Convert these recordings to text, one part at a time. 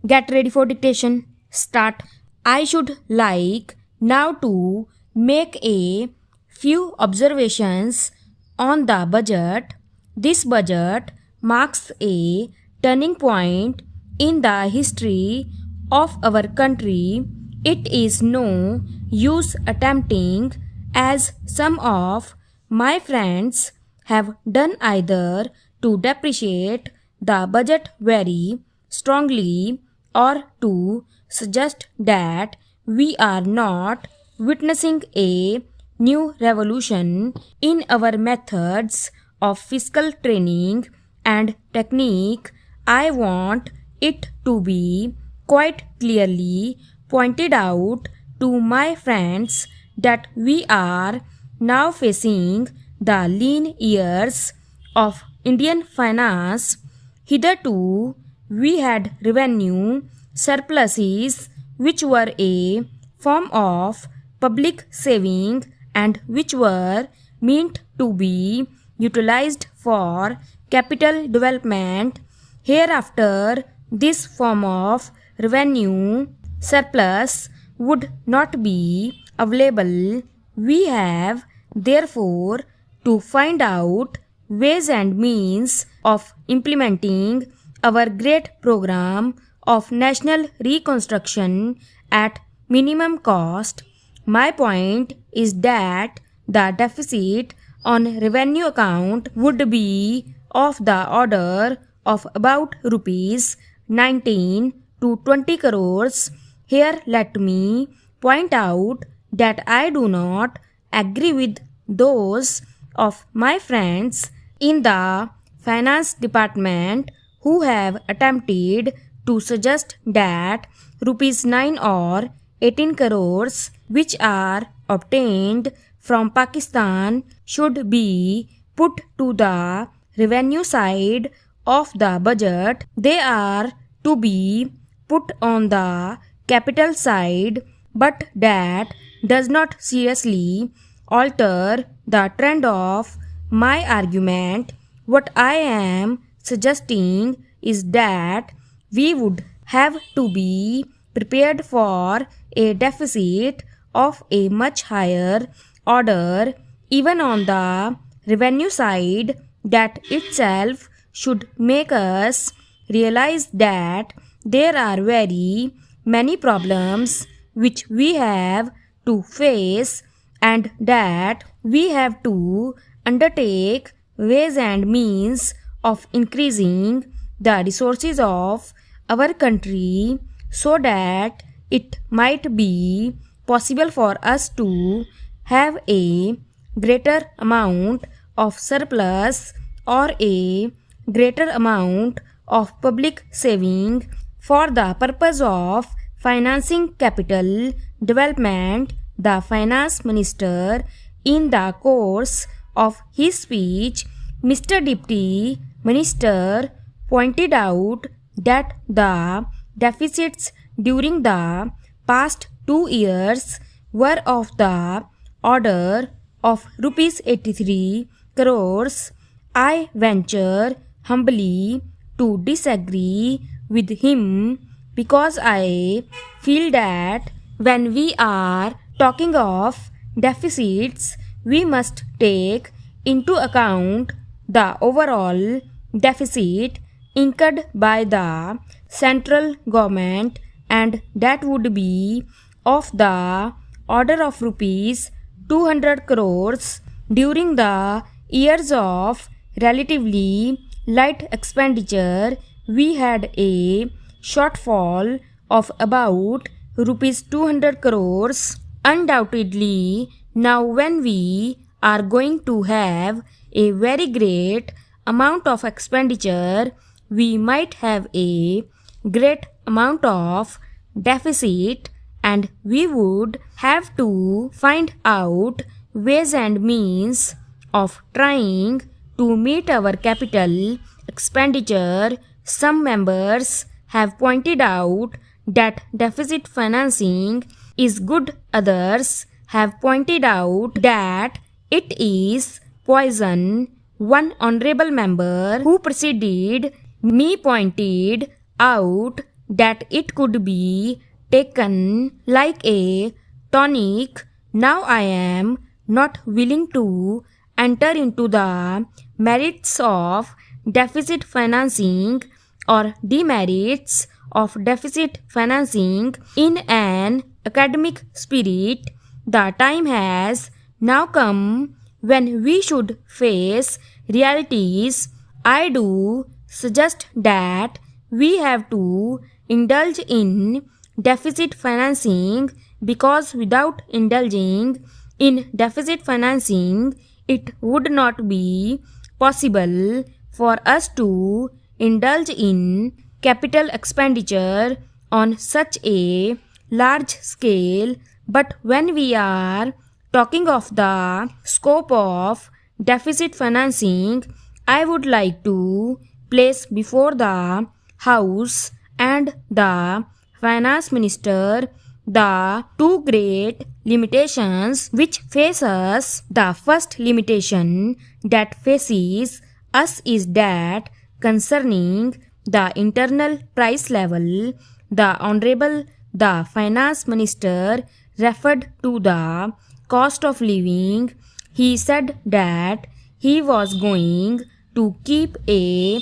Get ready for dictation. Start. I should like now to make a few observations on the budget. This budget marks a turning point in the history of our country. It is no use attempting, as some of my friends have done, either to depreciate the budget very strongly or to suggest that we are not witnessing a new revolution in our methods of fiscal training and technique. I want it to be quite clearly pointed out to my friends that we are now facing the lean years of Indian finance. Hitherto, we had revenue surpluses which were a form of public saving and which were meant to be utilized for capital development. Hereafter, this form of revenue surplus would not be available. We have, therefore, to find out ways and means of implementing our great program of national reconstruction at minimum cost. My point is that the deficit on revenue account would be of the order of about rupees 19 to 20 crores. Here let me point out that I do not agree with those of my friends in the finance department who have attempted to suggest that rupees 9 or 18 crores which are obtained from Pakistan should be put to the revenue side of the budget. They are to be put on the capital side, but that does not seriously alter the trend of my argument. What I am suggesting is that we would have to be prepared for a deficit of a much higher order even on the revenue side. That itself should make us realize that there are very many problems which we have to face and that we have to undertake ways and means of increasing the resources of our country so that it might be possible for us to have a greater amount of surplus or a greater amount of public saving for the purpose of financing capital development. The finance minister, in the course of his speech, Mr. Deputy Minister, pointed out that the deficits during the past 2 years were of the order of rupees 83 crores. I venture humbly to disagree with him because I feel that when we are talking of deficits, we must take into account the overall deficit incurred by the central government, and that would be of the order of rupees 200 crores. During the years of relatively light expenditure, we had a shortfall of about rupees 200 crores. Undoubtedly, now when we are going to have a very great amount of expenditure, we might have a great amount of deficit, and we would have to find out ways and means of trying to meet our capital expenditure. Some members have pointed out that deficit financing is good. Others have pointed out that it is poison. One honorable member who preceded me pointed out that it could be taken like a tonic. Now I am not willing to enter into the merits of deficit financing or demerits of deficit financing in an academic spirit. The time has now come when we should face realities. I do suggest that we have to indulge in deficit financing because without indulging in deficit financing, it would not be possible for us to indulge in capital expenditure on such a large scale. But when we are talking of the scope of deficit financing, I would like to place before the House and the Finance Minister the two great limitations which face us. The first limitation that faces us is that concerning the internal price level, the Honorable the Finance Minister referred to the cost of living. He said that he was going to keep a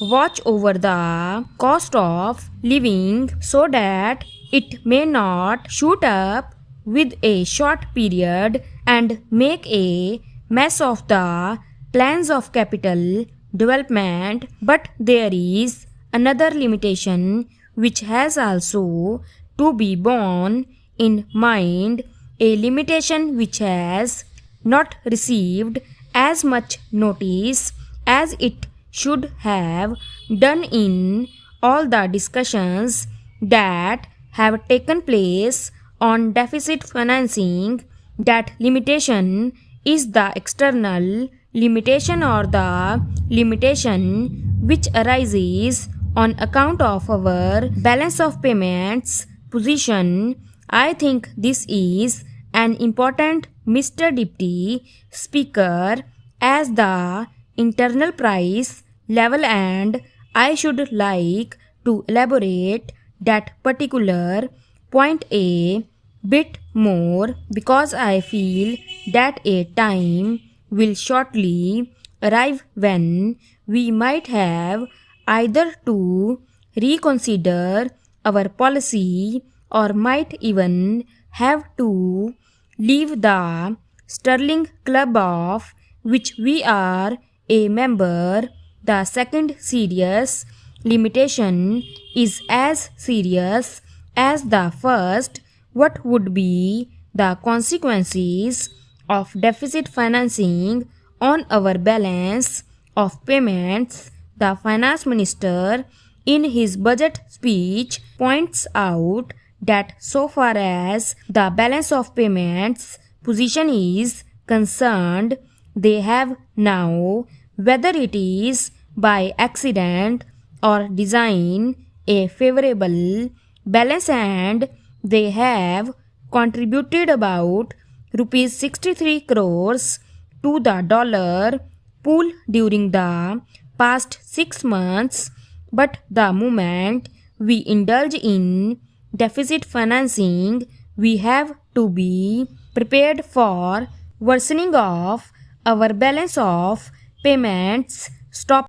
watch over the cost of living so that it may not shoot up with a short period and make a mess of the plans of capital development. But there is another limitation which has also to be borne in mind, a limitation which has not received as much notice as it should have done in all the discussions that have taken place on deficit financing. That limitation is the external limitation or the limitation which arises on account of our balance of payments position. I think this is an important, Mr. Deputy Speaker, as the internal price level, and I should like to elaborate that particular point a bit more because I feel that a time will shortly arrive when we might have either to reconsider our policy or might even have to leave the sterling club of which we are a member. The second serious limitation is as serious as the first. What would be the consequences of deficit financing on our balance of payments? The Finance Minister in his budget speech points out that so far as the balance of payments position is concerned, they have now, whether it is by accident or design, a favorable balance, and they have contributed about rupees 63 crores to the dollar pool during the past 6 months. But the moment we indulge in deficit financing, we have to be prepared for worsening of our balance of payments. Stop